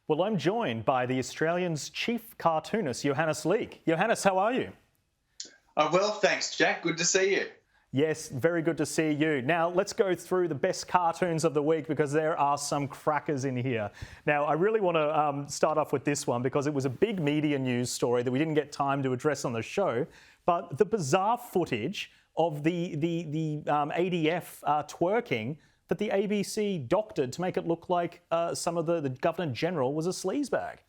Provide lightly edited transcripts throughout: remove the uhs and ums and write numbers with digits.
Well, I'm joined by the Australian's chief cartoonist, Johannes Leak. Johannes, how are you? Well, thanks, Jack. Good to see you. Yes, very good to see you. Now, let's go through the best cartoons of the week because there are some crackers in here. Now, I really want to start off with this one because it was a big media news story that we didn't get time to address on the show. But the bizarre footage of the ADF twerking that the ABC doctored to make it look like some of the Governor General was a sleazebag.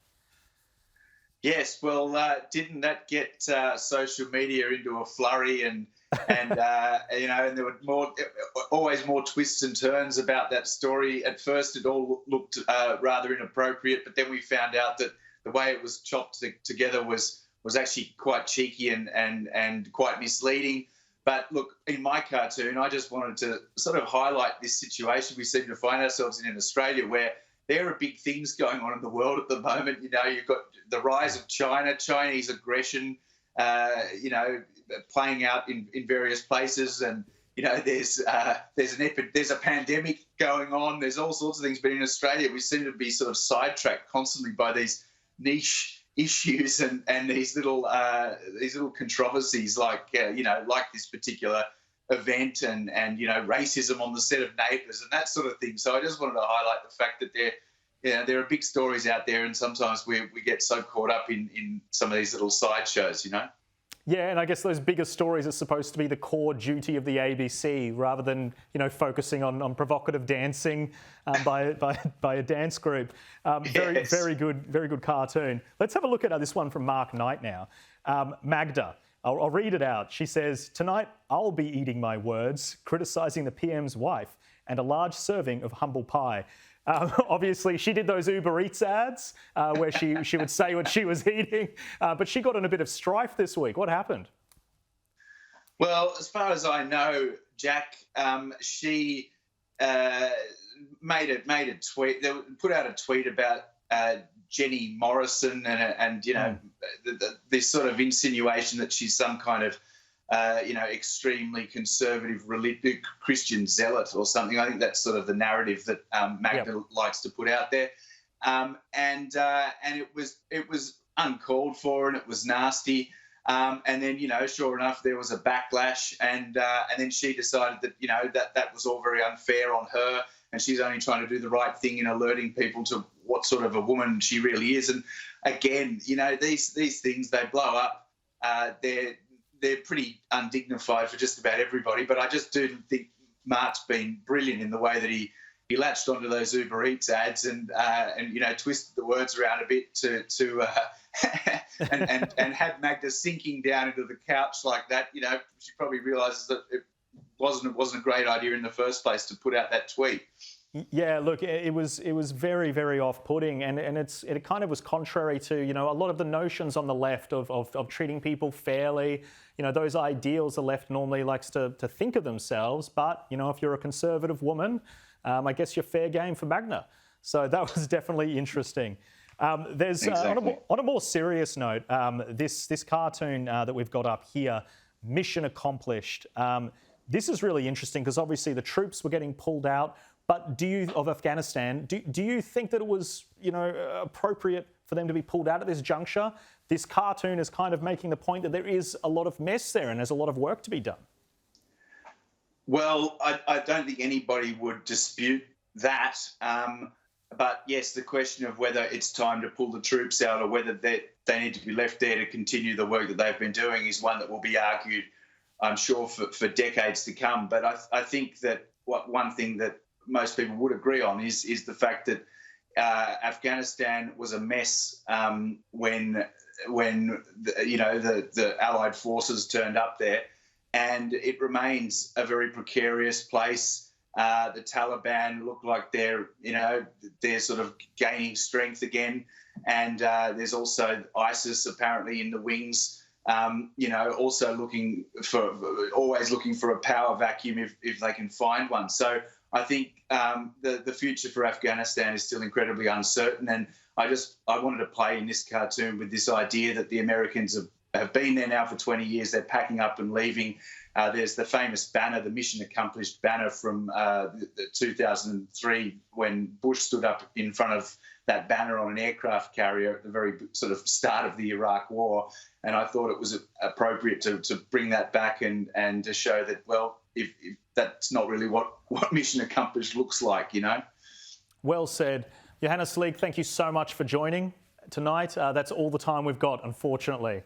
Yes, well, didn't that get social media into a flurry and there were always more twists and turns about that story. At first, it all looked rather inappropriate, but then we found out that the way it was chopped together was actually quite cheeky and quite misleading. But look, in my cartoon, I just wanted to sort of highlight this situation we seem to find ourselves in Australia, where there are big things going on in the world at the moment. You know, you've got the rise of China, Chinese aggression, playing out in various places, and there's a pandemic going on. There's all sorts of things, but in Australia, we seem to be sort of sidetracked constantly by these niche issues and these little controversies, like this particular event and racism on the set of Neighbours and that sort of thing. So I just wanted to highlight the fact that there are big stories out there, and sometimes we get so caught up in some of these little sideshows, Yeah, and I guess those bigger stories are supposed to be the core duty of the ABC, rather than focusing on provocative dancing by a dance group. Yes. Very good cartoon. Let's have a look at this one from Mark Knight now. Magda, I'll read it out. She says, "Tonight I'll be eating my words, criticising the PM's wife and a large serving of humble pie." Obviously, she did those Uber Eats ads where she would say what she was eating, but she got in a bit of strife this week. What happened? Well, as far as I know, Jack, she made a tweet. They put out a tweet about Jenny Morrison and this sort of insinuation that she's some kind of extremely conservative Christian zealot or something. I think that's sort of the narrative that Magda likes to put out there, and it was uncalled for and it was nasty. And then sure enough, there was a backlash, and then she decided that that was all very unfair on her, and she's only trying to do the right thing in alerting people to what sort of a woman she really is. And again, these things, they blow up. They're pretty undignified for just about everybody, but I just do think Mark's been brilliant in the way that he latched onto those Uber Eats ads and twisted the words around a bit to and had Magda sinking down into the couch like that. She probably realises that it wasn't a great idea in the first place to put out that tweet. Yeah, look, it was very, very off-putting, and it kind of was contrary to a lot of the notions on the left of treating people fairly. Those ideals the left normally likes to think of themselves, but if you're a conservative woman, I guess you're fair game for Magna. So that was definitely interesting. There's Exactly. On a more serious note, this cartoon that we've got up here, Mission Accomplished. This is really interesting because obviously the troops were getting pulled out. But of Afghanistan, do you think that it was appropriate for them to be pulled out at this juncture? This cartoon is kind of making the point that there is a lot of mess there and there's a lot of work to be done. Well, I don't think anybody would dispute that. But yes, the question of whether it's time to pull the troops out or whether they need to be left there to continue the work that they've been doing is one that will be argued, I'm sure, for decades to come. But I think that one thing that most people would agree on is the fact that Afghanistan was a mess when the Allied forces turned up there, and it remains a very precarious place. The Taliban look like they're sort of gaining strength again, and there's also ISIS apparently in the wings. Also always looking for a power vacuum if they can find one. So I think the future for Afghanistan is still incredibly uncertain, and I wanted to play in this cartoon with this idea that the Americans have been there now for 20 years. They're packing up and leaving. There's the famous banner, the Mission Accomplished banner from 2003 when Bush stood up in front of that banner on an aircraft carrier at the very sort of start of the Iraq War. And I thought it was appropriate to bring that back and to show that, well, if that's not really what mission accomplished looks like, you know. Well said. Johannes Leak, thank you so much for joining tonight. That's all the time we've got, unfortunately.